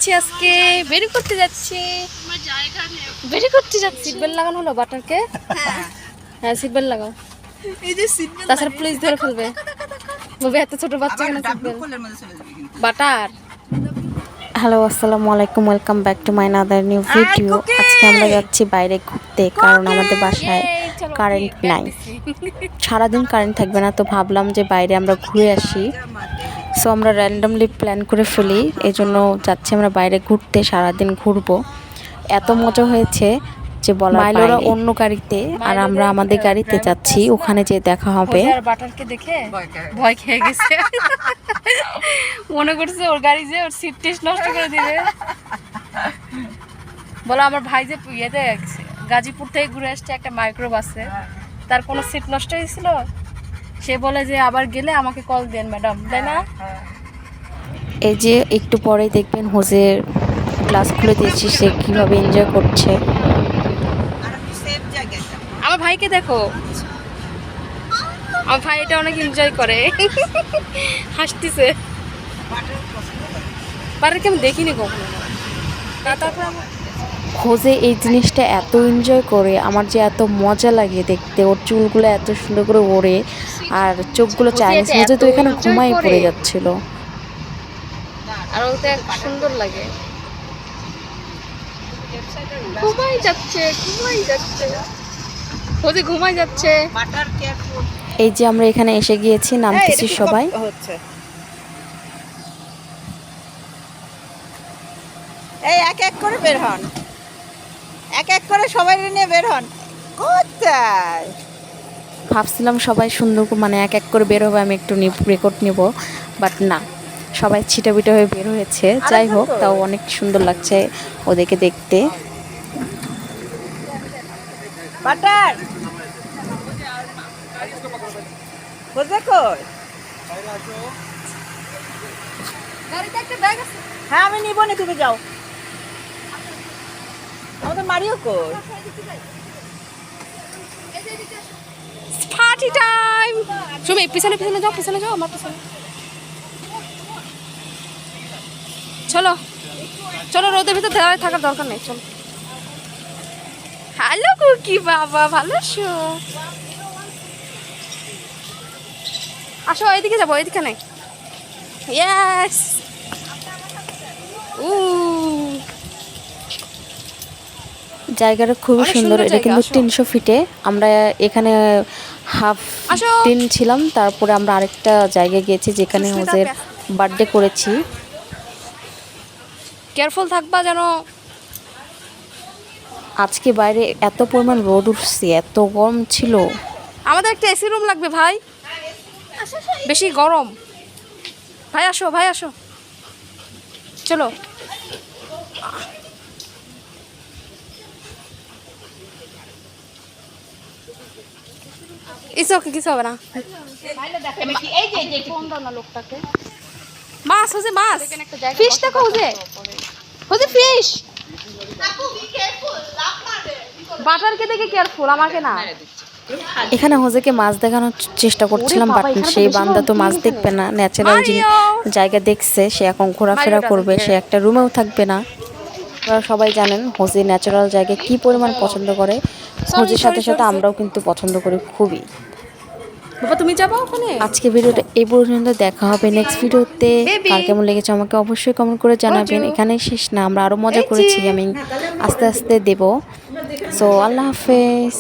যাচ্ছি আজকে বেরি করতে যাচ্ছি। বেরি করতে যাচ্ছি। সিট বেল্ট লাগানো হলো বাটারকে? হ্যাঁ সিট বেল্ট লাগাও। এই যে সিট বেল্ট তাছাড়া পুলিশ ধরে ফেলবে, বলবে এত ছোট বাচ্চা কেন সিট বেল্ট। বাটার। হ্যালো আসসালামু আলাইকুম, welcome back to my another new video. আজকে আমরা যাচ্ছি বাইরে ঘুরতে, কারণ আমাদের বাসায় কারেন্ট নাই, সারাদিন কারেন্ট থাকবে না। তো ভাবলাম যে বাইরে আমরা ঘুরে আসি। সো আমরা র্যান্ডমলি প্ল্যান করে ফেলি, এই জন্য যাচ্ছি আমরা বাইরে ঘুরতে, সারাদিন ঘুরবো। এত মজা হয়েছে যে বলা, মাইলোরা অন্য গাড়িতে আর আমরা আমাদের গাড়িতে যাচ্ছি, ওখানে যে দেখা হবে। বাটারকে দেখে ভয় খেয়ে গেছে, মনে করছে ওর গাড়ি যে ওর সিট টেস্ট নষ্ট করে দিবে। বলো আমার ভাই যে ইয়েতে গাজীপুর থেকে ঘুরে আসছে একটা মাইক্রো বাসে, তার কোনো সিট নষ্ট হয়েছিল, সে বলে যে আবার গেলে আমাকে কল দেন ম্যাডাম, তাই না? এই যে একটু পরেই দেখবেন হোজের ক্লাস খুলে দিয়েছি, সে কীভাবে এনজয় করছে। আমার ভাইকে দেখো, আমার ভাই এটা অনেক এনজয় করে, হাসতেছে। বাটারকে আমি দেখিনি কখনো। তারপর হোজে এই জিনিসটা এত এনজয় করে, আমার যে এত মজা লাগে দেখতে। ওর চুলগুলো এত সুন্দর করে ওড়ে আর চোখগুলো চাইনিজ। হোজে তো এখানে ঘুমাই পড়ে যাচ্ছিল, আর ওতে সুন্দর লাগে। ঘুমাই যাচ্ছে, ঘুমাই যাচ্ছে, হোজে ঘুমাই যাচ্ছে। এই যে আমরা এখানে এসে গিয়েছি, নামতেছি সবাই। এই এক এক করে বের হন, এক এক করে সবাই নিয়ে বের হন। কোথায় ভাবছিলাম সবাই সুন্দর মানে এক এক করে বের হবে, আমি একটু রেকর্ড নেব, বাট না, সবাই ছিটাবিটা হয়ে বের হয়েছে। যাই হোক, তাও অনেক সুন্দর লাগছে ওদেরকে দেখতে। বাটার হোজে কই? হ্যাঁ আমি নিব না, তুমি যাও। আমাদের মারিও কই? Party time. তুমি পিছনে পিছনে যাও, পিছনে যাও, আমার পিছনে চলো। চলো, রোদের ভিতর দাঁড়ায় থাকার দরকার নেই, চলো। হ্যালো কুকি বাবা, ভালো আছো? আসো, এইদিকে যাবো, এইদিকে নেই। ইয়েস। জায়গাটা খুবই সুন্দর। এটা কিন্তু 300 ফিটে। আমরা এখানে হাফ দিন ছিলাম, তারপরে আমরা আরেকটা জায়গায় গিয়েছি যেখানে ওদের বার্থডে করেছি। কেয়ারফুল থাকবা যেন। আজকে বাইরে এত পরিমাণ রোদ উঠছে, এত গরম ছিল। আমাদের একটা এসি রুম লাগবে ভাই, বেশি গরম। ভাই আসো, ভাই আসো, চলো। ইস ওকে, কিছু হবে না। মাছ হচ্ছে, মাছ ফিশ দেখো, হুজে হুজে ফিশ। বাটারকে দেখে কেয়ারফুল, আমাকে না। এখানে হোজেকে মাছ দেখানোর চেষ্টা করছিলাম, বাট সেই বান্দা তো মাছ দেখবে না। ন্যাচারাল জায়গা দেখছে, সে এখন ঘোরাফেরা করবে, সে একটা রুমেও থাকবে না। আপনারা সবাই জানেন হোজে ন্যাচারাল জায়গায় কি পরিমাণ পছন্দ করে। হোজের সাথে সাথে আমরাও কিন্তু পছন্দ করি খুবই। বাবা তুমি যাবো ওখানে। আজকে ভিডিওটা এই পর্যন্ত, দেখা হবে নেক্সট ভিডিওতে। কার কেমন লেগেছে আমাকে অবশ্যই কমেন্ট করে জানাবেন। এখানেই শেষ না, আমরা আরও মজা করেছি, আমি আস্তে আস্তে দেবো। সো আল্লাহ হাফেজ।